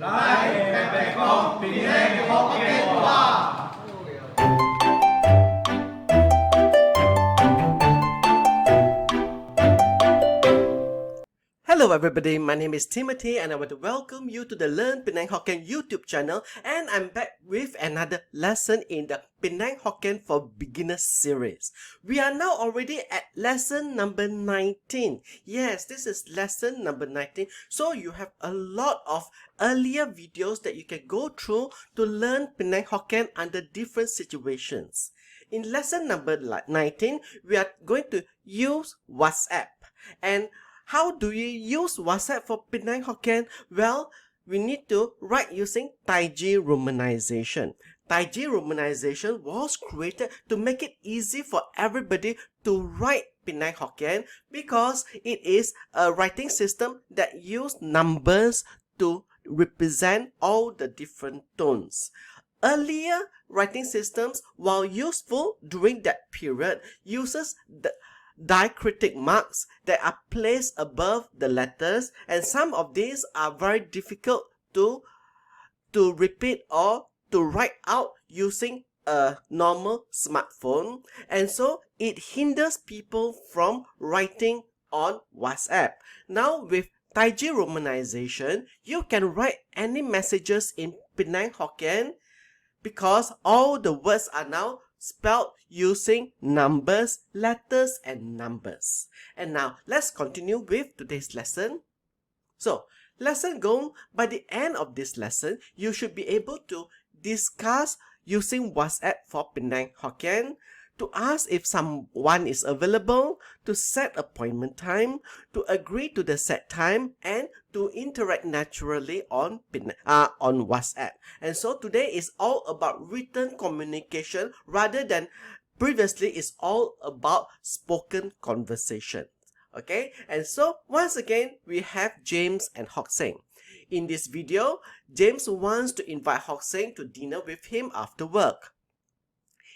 Like Penang Hokkien. Hello everybody, my name is Timothy and I want to welcome you to the Learn Penang Hokkien YouTube channel, and I'm back with another lesson in the Penang Hokkien for Beginners series. We are now already at lesson number 19. Yes, this is lesson number 19. So you have a lot of earlier videos that you can go through to learn Penang Hokkien under different situations. In lesson number 19, we are going to use WhatsApp. And how do you use WhatsApp for Penang Hokkien? Well, we need to write using Tai-ji romanization. Tai-ji romanization was created to make it easy for everybody to write Penang Hokkien because it is a writing system that uses numbers to represent all the different tones. Earlier writing systems, while useful during that period, uses the diacritic marks that are placed above the letters, and some of these are very difficult to repeat or to write out using a normal smartphone, and so it hinders people from writing on WhatsApp. Now with Tai-ji romanization, you can write any messages in Penang Hokkien because all the words are now spelled using numbers, letters, and numbers. And now, let's continue with today's lesson. So, lesson goal, by the end of this lesson, you should be able to discuss using WhatsApp for Penang Hokkien, to ask if someone is available, to set appointment time, to agree to the set time, and to interact naturally on WhatsApp. And so today is all about written communication rather than previously it's all about spoken conversation. Okay, and so once again we have James and Hokseng. In this video, James wants to invite Hokseng to dinner with him after work.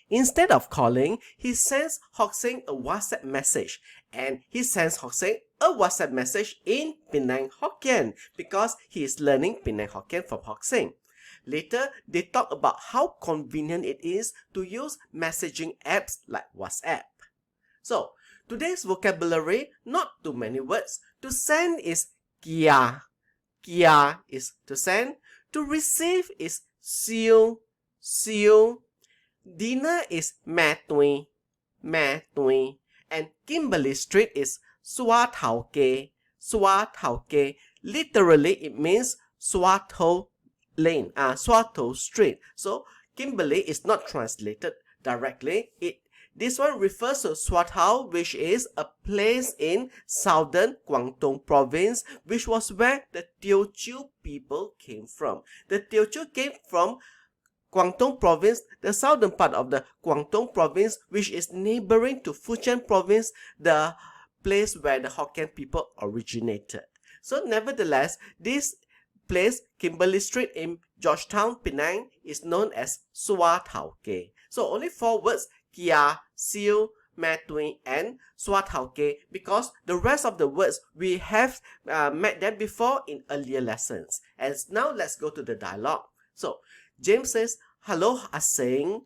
Instead of calling, he sends Hokseng a WhatsApp message, and he sends Hokseng a WhatsApp message in Penang Hokkien because he is learning Penang Hokkien from Hokseng. Later, they talk about how convenient it is to use messaging apps like WhatsApp. So, today's vocabulary, not too many words. To send is kia. Kia is to send. To receive is siu. Siu. Dinner is mẹ tui, and Kimberley Street is Swa Tau Ke, Swa Tau Ke. Literally, it means Swato Lane, Swato Street. So Kimberley is not translated directly. This one refers to Swatao, which is a place in southern Guangdong province, which was where the Teochew people came from. The Teochew came from Guangdong province, the southern part of the Guangdong province, which is neighboring to Fujian province, the place where the Hokkien people originated. So nevertheless, this place, Kimberley Street in Georgetown, Penang, is known as Swa Tau Ke. So only 4 words, kia, siu, mẹ tui, and Swa Tau Ke, because the rest of the words we have met them before in earlier lessons. And now let's go to the dialogue. So James says, "Hello, Aseng.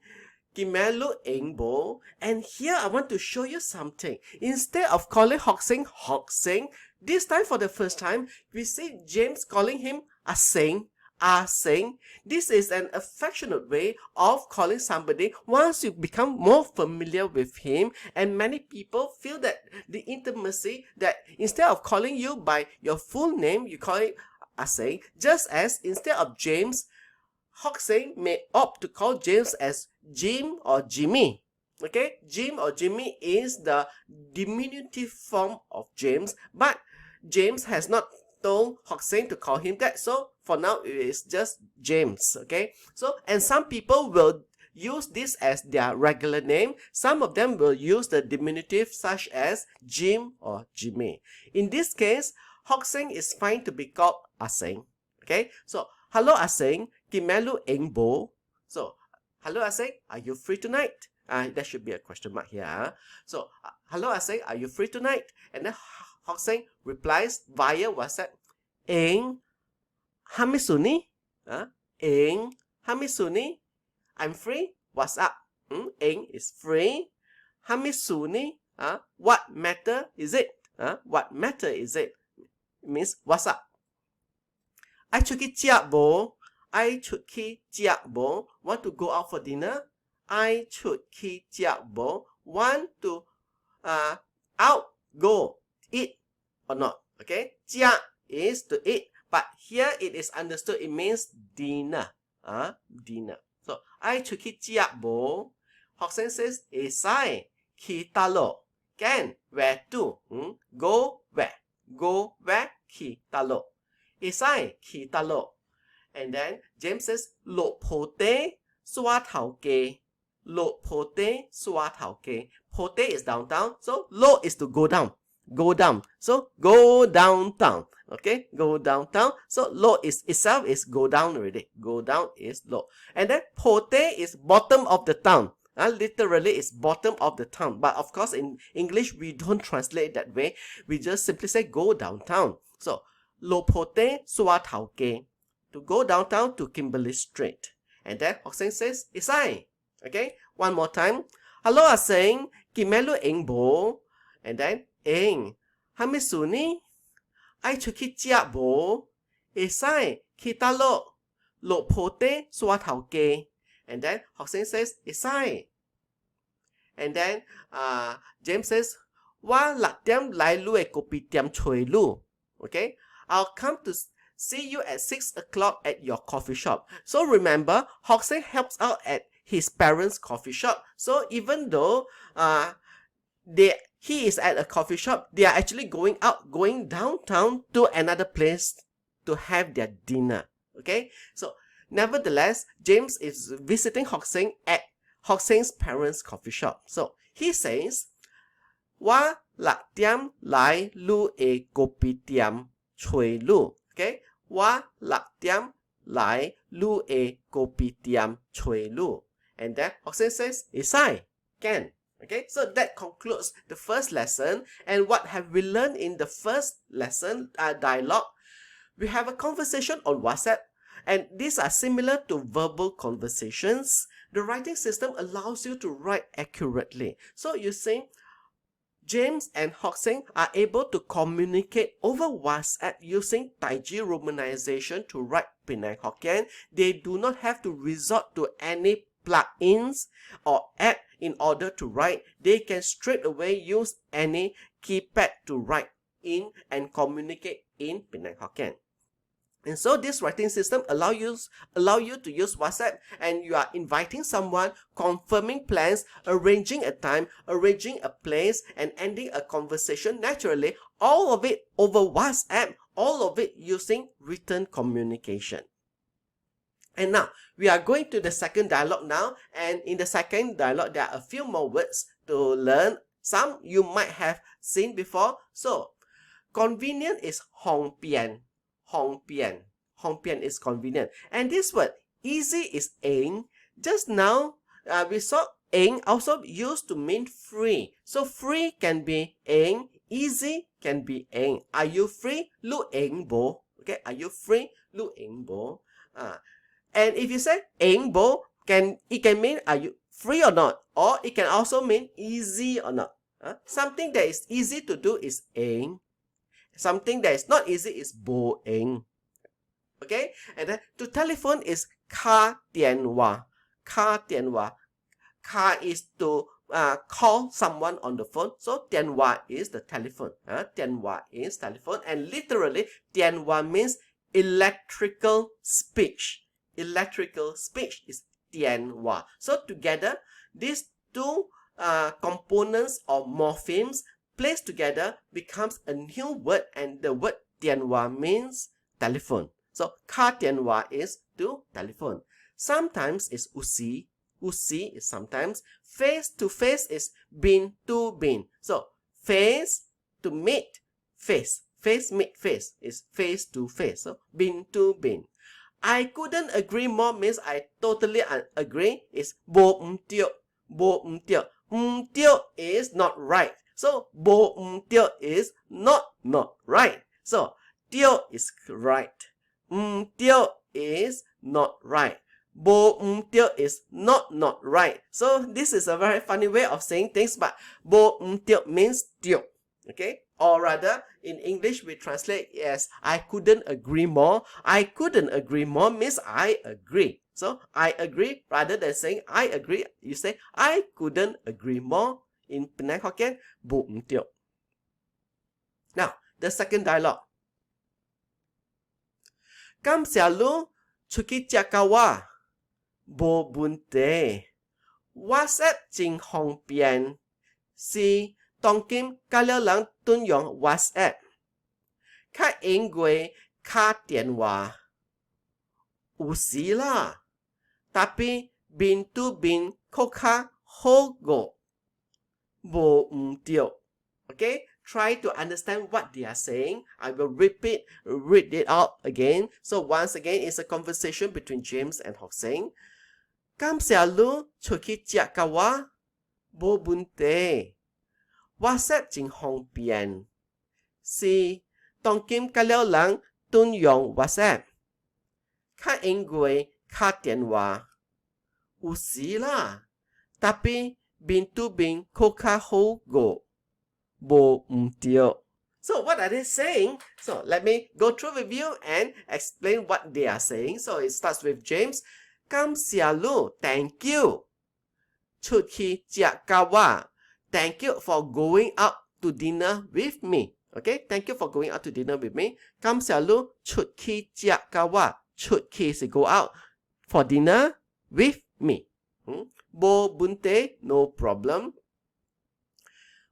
Kimelu Engbo." And here I want to show you something. Instead of calling Hokseng Hokseng, this time for the first time, we see James calling him Aseng. Aseng. This is an affectionate way of calling somebody once you become more familiar with him, and many people feel that the intimacy, that instead of calling you by your full name, you call it Aseng, just as instead of James, Hokseng may opt to call James as Jim or Jimmy. Okay, Jim or Jimmy is the diminutive form of James, but James has not told Hokseng to call him that, so for now it is just James. Okay, so and some people will use this as their regular name. Some of them will use the diminutive such as Jim or Jimmy. In this case, Hokseng is fine to be called Aseng. Okay, so hello Aseng, Kimelu Engbo. So, hello Aseng, are you free tonight? There should be a question mark here. So, hello Aseng, are you free tonight? And then Hokseng replies via WhatsApp, Eng, Hamisuni? Eng, Hamisuni, I'm free. What's up? Eng is free. Hamisuni, what matter is it? What matter is it? It means what's up? I should bố. I should bố. Want to go out for dinner? I should bố. Want to out, go, eat or not? Okay, 家 is to eat, but here it is understood it means dinner. Dinner. So I should bố. Hokkien says isai Tai-lo. Can where to? Go where? Go where? Tai-lo. Isai Tai-lo. And then James says lộ Peh-oe-ji xoa thảo kê. Lộ Peh-oe-ji xoa thảo kê. Peh-oe is downtown, so lộ is to go down. Go down. So go downtown. Okay, go downtown. So lộ is itself is go down already. Go down is lộ. And then Peh-oe is bottom of the town. Literally it's bottom of the town. But of course in English we don't translate that way. We just simply say go downtown. So lộ Peh-oe xoa thảo kê. To go downtown to Kimberley Street. And then Hokkien says isai. Okay, one more time. Hello, I saying Kimelu eng bo. And then eng. Hamisuni. I should bố. Isai Tai-lo. Lộ Peh-oe xoa thảo kê. And then Hokkien says isai. And then James says wa lạc tiam lai lu e kopi tiam chui lu. Okay, I'll come to see you at 6 o'clock at your coffee shop. So remember, Hokkien helps out at his parents' coffee shop. So even though he is at a coffee shop, they are actually going downtown to another place to have their dinner. Okay, so nevertheless, James is visiting Hokkien at Hokkien's parents' coffee shop. So he says, wa lạc tiam lai lu e kopi tiam chui lu. Okay, wa lạc tiam lai lu e kopi tiam chui lu. And then Hokkien says isai, can. Okay, so that concludes the first lesson. And what have we learned in the first lesson dialogue? We have a conversation on WhatsApp, and these are similar to verbal conversations. The writing system allows you to write accurately. So you see, James and Hokkien are able to communicate over WhatsApp using Tai-ji romanization to write Penang Hokkien. They do not have to resort to any plugins or app in order to write. They can straight away use any keypad to write in and communicate in Penang Hokkien. And so this writing system allow you to use WhatsApp, and you are inviting someone, confirming plans, arranging a time, arranging a place, and ending a conversation naturally. All of it over WhatsApp, all of it using written communication. And now we are going to the second dialogue now, and in the second dialogue there are a few more words to learn. Some you might have seen before. So convenient is hong pian. Hong pian. Hong pian is convenient. And this word easy is eng. Just now we saw eng also used to mean free. So free can be eng, easy can be eng. Are you free? Lu eng bo. Okay, are you free? Lu eng bo. And if you say eng bo, it can mean are you free or not, or it can also mean easy or not. Something that is easy to do is eng. Something that is not easy is bo eng. Okay, and then to telephone is ka tianwa. Ka tianwa. Ka is to call someone on the phone. So tianwa is the telephone. Tianwa is telephone, and literally tianwa means electrical speech. Electrical speech is tianwa. So together, these two components or morphemes placed together becomes a new word, and the word tianwa means telephone. So ka tianwa is to telephone. Sometimes it's usi. Usi is sometimes. Face to face is bin to bin. So face to meet face. Face meet face is face to face. So bin to bin. I couldn't agree more means I totally agree is bo tio. Bo tio. Tio is not right. So bo tio is not right. So tio is right. Tio is not right. Bo tio is not right. So this is a very funny way of saying things, but bo tio means tio. Okay? Or rather, in English, we translate as I couldn't agree more. I couldn't agree more means I agree. So I agree, rather than saying I agree, you say I couldn't agree more. In Penang Hokkien, bo tio. Now, the second dialogue. Kam sialu chuki chakawa. Bo bunte. WhatsApp jing hong bian. Si tong kim ka liao lang tun yong WhatsApp. Ka ing gui ka dian wa. U si la. Tapi bin tu bin ko ka ho go. Bo tio. Okay? Try to understand what they are saying. I will read it out again. So once again, it's a conversation between James and Hokkien. Kam sialu chuki chia kawa bo bunte. WhatsApp jing hong bian. Si tong kim ka liao lang tun yong WhatsApp. Ka ing gui ka dian wa. U si la. Tapi bin tu bin ko ka ho go. Bo tio. So what are they saying? So let me go through with you and explain what they are saying. So it starts with James. Kam sialu, thank you. Chuki chia kawa. Thank you for going out to dinner with me. Okay, thank you for going out to dinner with me. Kam sialu, chuki chia kawa. Chuki is go out for dinner with me. Bo bunte, no problem.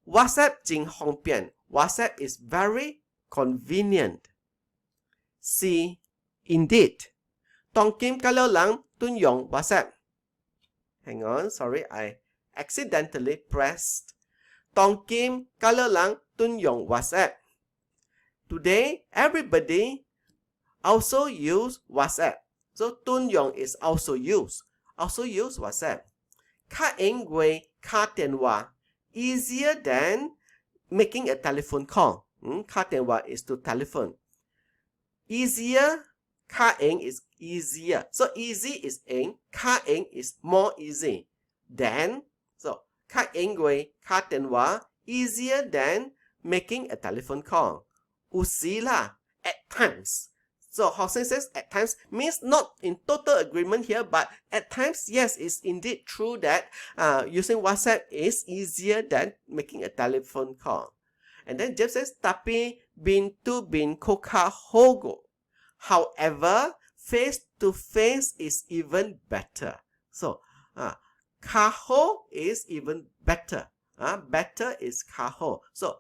WhatsApp jing hong bian. WhatsApp is very convenient. Si, indeed. Tong kim ka liao lang tun yong WhatsApp. Hang on, sorry, I accidentally pressed. Tong kim ka liao lang tun yong WhatsApp. Today, everybody also use WhatsApp. So tun yong is also use WhatsApp. Ka ing gui ka dian wa. Easier than making a telephone call. Ka dian wa is to telephone. Easier, ka ing is easier. So easy is ing, ka ing is more easy. Then, so ka ing gui ka dian wa, easier than making a telephone call. U si la, at times. So Hokkien says at times means not in total agreement here, but at times, yes, it's indeed true that using WhatsApp is easier than making a telephone call. And then Jeff says, tapi bin tu bin ko ka hogo. However, face to face is even better. So, kaho is even better. Better is kaho. So,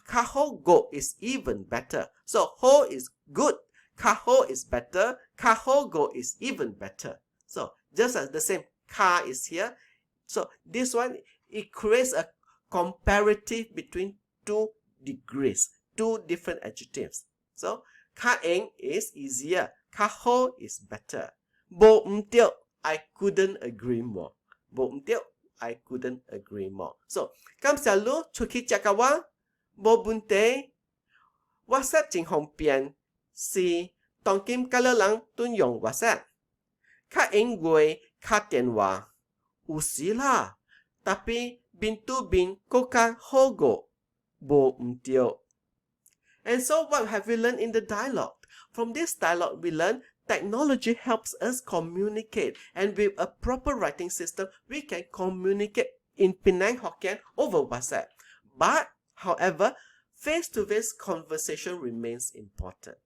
kaho go is even better. So, ho is good. Kaho is better. Kaho go is even better. So, just as the same, ka is here. So, this one, it creates a comparative between two degrees, two different adjectives. So, ka ing is easier. Kaho is better. Bo tio, I couldn't agree more. Bo tio, I couldn't agree more. So, kam sialu chuki chakawa, bo bunte, WhatsApp jing hong bian. Si tong kim ka liao lang tun yong WhatsApp. Ka ing gui ka dian wa. U si la. Tapi bin tu bin ko ka ho go. Bo tio. And so what have we learned in the dialogue? From this dialogue, we learn technology helps us communicate. And with a proper writing system, we can communicate in Penang Hokkien over WhatsApp. But, however, face-to-face conversation remains important.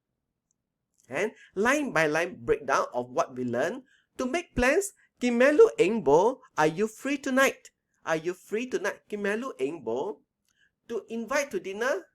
And line by line breakdown of what we learn. To make plans, Kimelu Engbo, are you free tonight? Are you free tonight? Kimelu Engbo. To invite to dinner,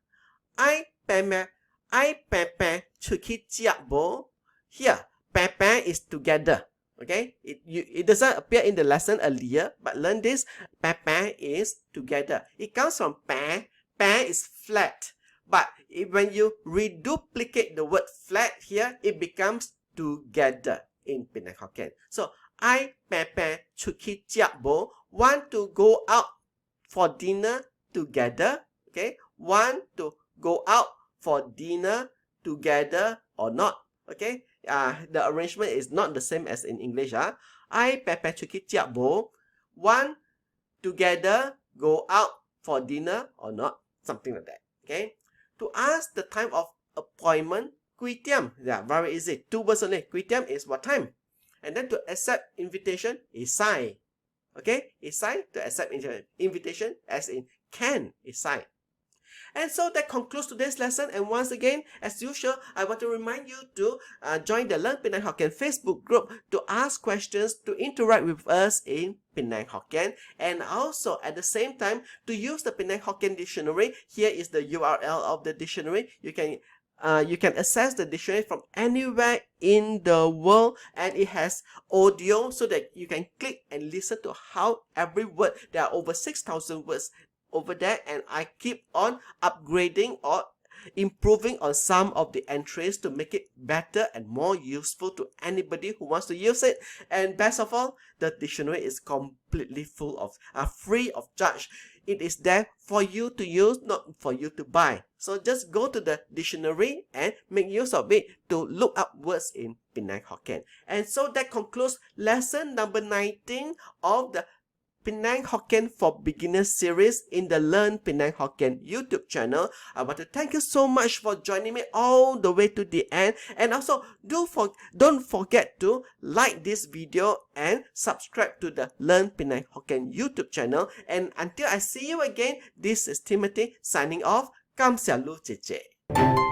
I pepe chuki bo. Here, pepe is together. Okay, it doesn't appear in the lesson earlier, but learn this. Pepe is together. It comes from pe. Pe is flat. But when you reduplicate the word flat here, it becomes together in Penang Hokkien. So, I, Pepe, Chuki, Bo want to go out for dinner together. Okay, want to go out for dinner together or not. Okay, the arrangement is not the same as in English. I Peh-oe-ji chia bo. One together go out for dinner or not, something like that. Okay. To ask the time of appointment, kui tiam. Yeah, very easy. 2 words only. Kui tiam is what time. And then to accept invitation is sai. Okay, is sai. To accept invitation as in can is sai. And so that concludes today's lesson. And once again, as usual, I want to remind you to join the Learn Penang Hokkien Facebook group to ask questions, to interact with us in Penang Hokkien, and also at the same time to use the Penang Hokkien dictionary. Here is the URL of the dictionary. You can access the dictionary from anywhere in the world, and it has audio so that you can click and listen to how every word. There are over 6,000 words over there, and I keep on upgrading or improving on some of the entries to make it better and more useful to anybody who wants to use it. And best of all, the dictionary is completely full of free of charge. It is there for you to use, not for you to buy. So just go to the dictionary and make use of it to look up words in Penang Hokkien. And so that concludes lesson number 19 of the Penang Hokkien for Beginners series in the Learn Penang Hokkien YouTube channel. I want to thank you so much for joining me all the way to the end. And also, don't forget to like this video and subscribe to the Learn Penang Hokkien YouTube channel. And until I see you again, this is Timothy signing off. Kam Sia Lu Che Che.